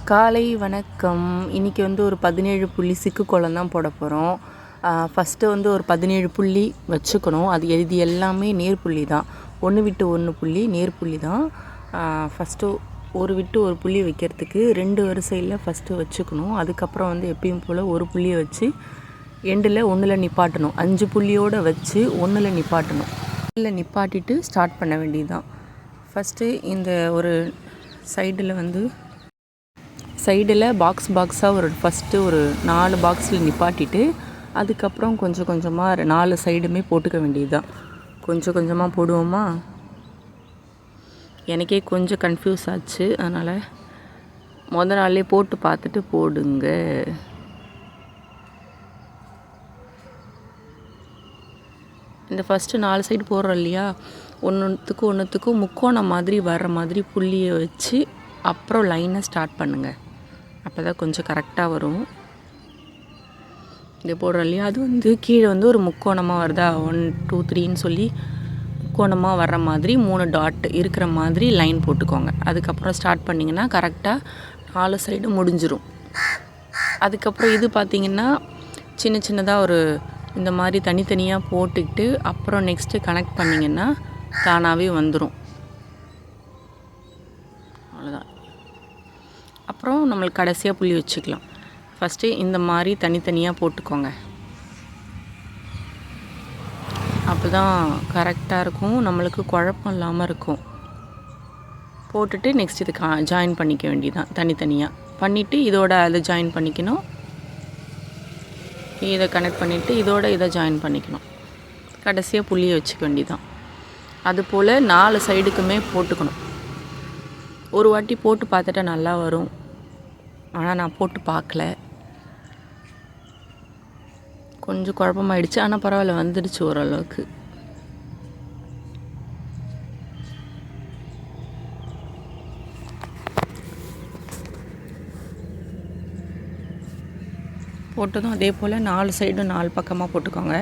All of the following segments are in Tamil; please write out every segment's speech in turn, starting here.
காலை வணக்கம். இன்றைக்கி ஒரு 17 புள்ளி சிக்கு கோலம் தான் போட போகிறோம். ஃபஸ்ட்டு ஒரு 17 புள்ளி வச்சுக்கணும். இது எல்லாமே நேர்புள்ளி தான். ஒன்று விட்டு ஒன்று புள்ளி நேர்புள்ளி தான். ஃபஸ்ட்டு ஒரு விட்டு ஒரு புள்ளி வைக்கிறதுக்கு 2 வரிசையில் ஃபஸ்ட்டு வச்சுக்கணும். அதுக்கப்புறம் எப்பயும் போல் ஒரு புள்ளியை வச்சு எண்டில் 1ல் நிப்பாட்டணும். 5 புள்ளியோடு வச்சு 1ல் நிப்பாட்டணும். 1ல் நிப்பாட்டிட்டு ஸ்டார்ட் பண்ண வேண்டியது தான். ஃபஸ்ட்டு இந்த ஒரு சைடில் பாக்ஸாக ஃபஸ்ட்டு ஒரு 4 பாக்ஸில் நிப்பாட்டிட்டு அதுக்கப்புறம் கொஞ்சம் கொஞ்சமாக 4 சைடுமே போட்டுக்க வேண்டியது தான். கொஞ்சம் கொஞ்சமாக போடுவோமா? எனக்கே கொஞ்சம் கன்ஃபியூஸ் ஆச்சு. அதனால் நாளே போட்டு பார்த்துட்டு போடுங்க. இந்த ஃபஸ்ட்டு 4 சைடு போடுறோம் இல்லையா, ஒன்றுத்துக்கும் முக்கோணம் மாதிரி வர்ற மாதிரி புள்ளியை வச்சு அப்புறம் லைனை ஸ்டார்ட் பண்ணுங்கள். அப்போ தான் கொஞ்சம் கரெக்டாக வரும். இது போடுறோம் இல்லையா, அது கீழே ஒரு முக்கோணமாக வருதா, 1 2 3ன்னு சொல்லி முக்கோணமாக வர்ற மாதிரி 3 டாட் இருக்கிற மாதிரி லைன் போட்டுக்கோங்க. அதுக்கப்புறம் ஸ்டார்ட் பண்ணிங்கன்னா கரெக்டாக 4 சைடு முடிஞ்சிடும். அதுக்கப்புறம் இது பார்த்திங்கன்னா சின்னதாக இந்த மாதிரி தனித்தனியாக போட்டுக்கிட்டு அப்புறம் நெக்ஸ்ட்டு கனெக்ட் பண்ணிங்கன்னா தானாகவே வந்துடும். அவ்வளோதான். அப்புறம் நம்மளுக்கு கடைசியாக புள்ளி வச்சுக்கலாம். ஃபஸ்ட்டு இந்த மாதிரி தனித்தனியாக போட்டுக்கோங்க. அப்போ தான் கரெக்டாக இருக்கும், நம்மளுக்கு குழப்பம் இல்லாமல் இருக்கும். போட்டுட்டு நெக்ஸ்ட் இது ஜாயின் பண்ணிக்க வேண்டியதான். தனித்தனியாக பண்ணிவிட்டு இதோட அதை ஜாயின் பண்ணிக்கணும். இதை கனெக்ட் பண்ணிவிட்டு இதோட இதை ஜாயின் பண்ணிக்கணும். கடைசியாக புள்ளியை வச்சுக்க வேண்டியதான். அதுபோல் 4 சைடுக்குமே போட்டுக்கணும். ஒரு வாட்டி போட்டு பார்த்துட்டா நல்லா வரும். ஆனால் நான் போட்டு பார்க்கல, கொஞ்சம் குழப்பமாயிடுச்சு. ஆனால் பரவாயில்ல, வந்துடுச்சு ஓரளவுக்கு. போட்டதும் அதே போல் 4 சைடும் 4 பக்கமாக போட்டுக்கோங்க.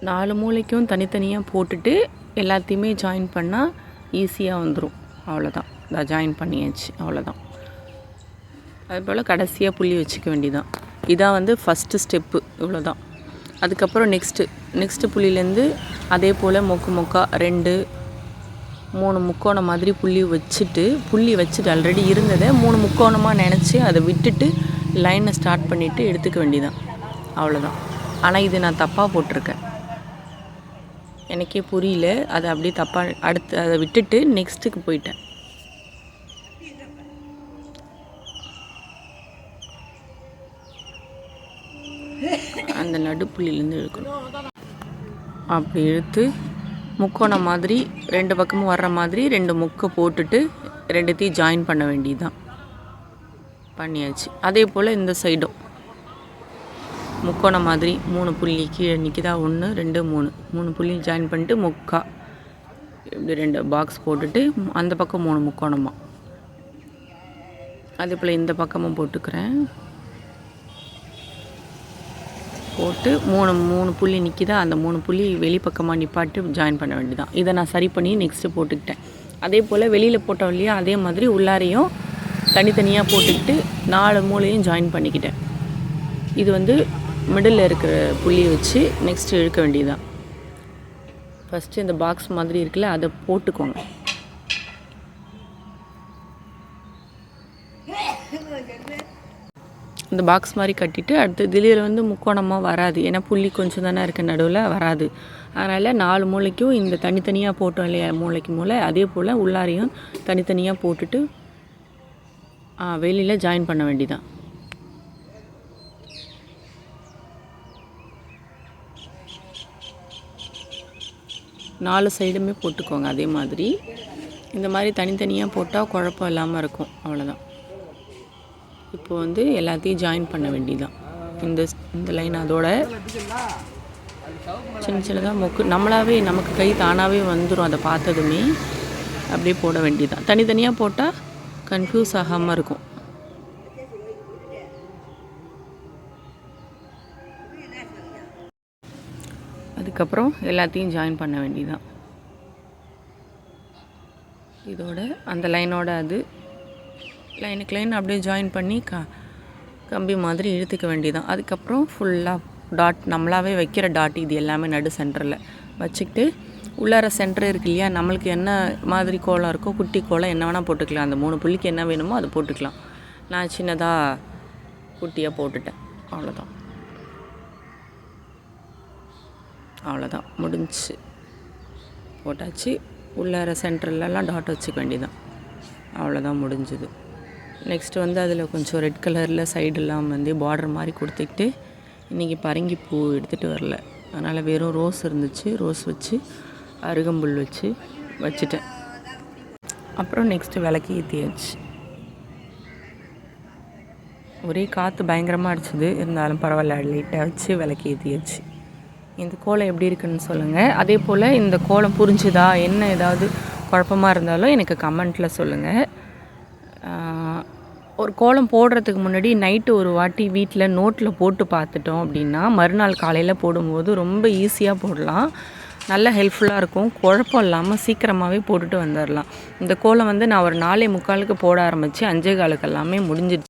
நாலு மூலைக்கும் தனித்தனியாக போட்டுட்டு எல்லாத்தையுமே ஜாயின் பண்ணால் ஈஸியாக வந்துடும். அவ்வளோதான், நான் ஜாயின் பண்ணியாச்சு. அவ்வளோதான். அதுபோல் கடைசியாக புள்ளி வச்சுக்க வேண்டியதான். இதான் ஃபஸ்ட்டு ஸ்டெப்பு. இவ்வளோதான். அதுக்கப்புறம் நெக்ஸ்ட்டு புள்ளியிலேருந்து அதே போல் மொக்கா 2 3 முக்கோணம் மாதிரி புள்ளி வச்சுட்டு ஆல்ரெடி இருந்ததை 3 முக்கோணமாக நினச்சி அதை விட்டுட்டு லைனை ஸ்டார்ட் பண்ணிவிட்டு எடுத்துக்க வேண்டியதான். அவ்வளோதான். ஆனால் இது நான் தப்பாக போட்டிருக்கேன், எனக்கே புரியல. அதை அப்படியே தப்பாக அடுத்து அதை விட்டுட்டு நெக்ஸ்ட்டுக்கு போயிட்டேன். அந்த நடுப்புள்ளிலேருந்து இழுக்கணும். அப்படி இழுத்து முக்கோணம் மாதிரி 2 பக்கமும் வர்ற மாதிரி 2 முக்கை போட்டுட்டு 2த்தையும் ஜாயின் பண்ண வேண்டியதுதான். பண்ணியாச்சு. அதே போல் இந்த சைடும் முக்கோணம் மாதிரி 3 புள்ளி கீழே நிற்கிதா, 1 2 3 புள்ளி ஜாயின் பண்ணிட்டு முக்கா இப்படி 2 பாக்ஸ் போட்டுட்டு அந்த பக்கம் 3 முக்கோணமாக, அதே போல் இந்த பக்கமும் போட்டுக்கிறேன். போட்டு 3 புள்ளி நிற்கிதா, அந்த 3 புள்ளி வெளிப்பக்கமாக நிப்பாட்டு ஜாயின் பண்ண வேண்டியதான். இதை நான் சரி பண்ணி நெக்ஸ்ட்டு போட்டுக்கிட்டேன். அதே போல் வெளியில் போட்டோம் இல்லையா, அதே மாதிரி உள்ளாரையும் தனித்தனியாக போட்டுக்கிட்டு 4 மூலையும் ஜாயின் பண்ணிக்கிட்டேன். இது மிடில் இருக்கிற புள்ளியை வச்சு நெக்ஸ்ட்டு இழுக்க வேண்டியதுதான். ஃபஸ்ட்டு இந்த பாக்ஸ் மாதிரி இருக்குல்ல, அதை போட்டுக்கோங்க. இந்த பாக்ஸ் மாதிரி கட்டிட்டு அடுத்து இதில் முக்கோணமாக வராது, ஏன்னா புள்ளி கொஞ்சம் தானே இருக்க, நடுவில் வராது. அதனால் 4 மூலைக்கும் இந்த தனித்தனியாக போட்டோம் இல்லையா, மூளை அதே போல் உள்ளாரையும் தனித்தனியாக போட்டுட்டு வெளியில் ஜாயின் பண்ண வேண்டியதான். நாலு சைடுமே போட்டுக்கோங்க. அதே மாதிரி இந்த மாதிரி தனித்தனியாக போட்டால் குழப்பம் இல்லாமல் இருக்கும். அவ்வளோதான். இப்போ எல்லாத்தையும் ஜாயின் பண்ண வேண்டியதான். இந்த லைன் அதோட சின்ன சின்னதாக மொக்கு நம்மளாவே நமக்கு கை தானாகவே வந்துடும். அதை பார்த்ததுமே அப்படியே போட வேண்டியதுதான். தனித்தனியாக போட்டால் கன்ஃபியூஸ் ஆகாமல் இருக்கும். அதுக்கப்புறம் எல்லாத்தையும் ஜாயின் பண்ண வேண்டியதுதான். இதோட அந்த லைனோட அது லைனுக்கு லைன் அப்படியே ஜாயின் பண்ணி கம்பி மாதிரி இழுத்துக்க வேண்டியதான். அதுக்கப்புறம் ஃபுல்லாக டாட் நம்மளாவே வைக்கிற டாட் இது எல்லாமே நடு சென்டரில் வச்சுக்கிட்டு உள்ளார சென்டர் இருக்கு இல்லையா, நம்மளுக்கு என்ன மாதிரி கோலம் இருக்கோ குட்டி கோலம் என்ன வேணால் போட்டுக்கலாம். அந்த 3 புள்ளிக்கு என்ன வேணுமோ அதை போட்டுக்கலாம். நான் சின்னதாக குட்டியாக போட்டுட்டேன். அவ்வளோதான் முடிஞ்சு போட்டாச்சு. உள்ளார சென்டர்லலாம் டாட் வச்சுக்க வேண்டியதான். அவ்வளோதான் முடிஞ்சுது. நெக்ஸ்ட்டு வந்து அதில் கொஞ்சம் ரெட் கலரில் சைடெல்லாம் வந்து பார்டர் மாதிரி கொடுத்துக்கிட்டு, இன்றைக்கி பரங்கி பூ எடுத்துகிட்டு வரல, அதனால் வெறும் ரோஸ் இருந்துச்சு, ரோஸ் வச்சு அருகம்புல் வச்சு வச்சுட்டேன். அப்புறம் நெக்ஸ்ட்டு விளக்கு ஏற்றியாச்சு. ஒரே காற்று பயங்கரமாக அடிச்சுது, இருந்தாலும் பரவாயில்ல லைட்டாக வச்சு விளக்கு ஏற்றியாச்சு. இந்த கோலம் எப்படி இருக்குன்னு சொல்லுங்கள். அதே போல் இந்த கோலம் புரிஞ்சுதா, என்ன ஏதாவது குழப்பமாக இருந்தாலும் எனக்கு கமெண்ட்டில் சொல்லுங்கள். ஒரு கோலம் போடுறதுக்கு முன்னாடி நைட்டு ஒரு வாட்டி வீட்டில் நோட்டில் போட்டு பார்த்துட்டோம் அப்படின்னா மறுநாள் காலையில் போடும்போது ரொம்ப ஈஸியாக போடலாம். நல்ல ஹெல்ப்ஃபுல்லாக இருக்கும். குழப்பம் இல்லாமல் சீக்கிரமாகவே போட்டுட்டு வந்துடலாம். இந்த கோலம் வந்து நான் ஒரு 4:45 போட ஆரம்பித்து 5:15 எல்லாமே முடிஞ்சிடுச்சு.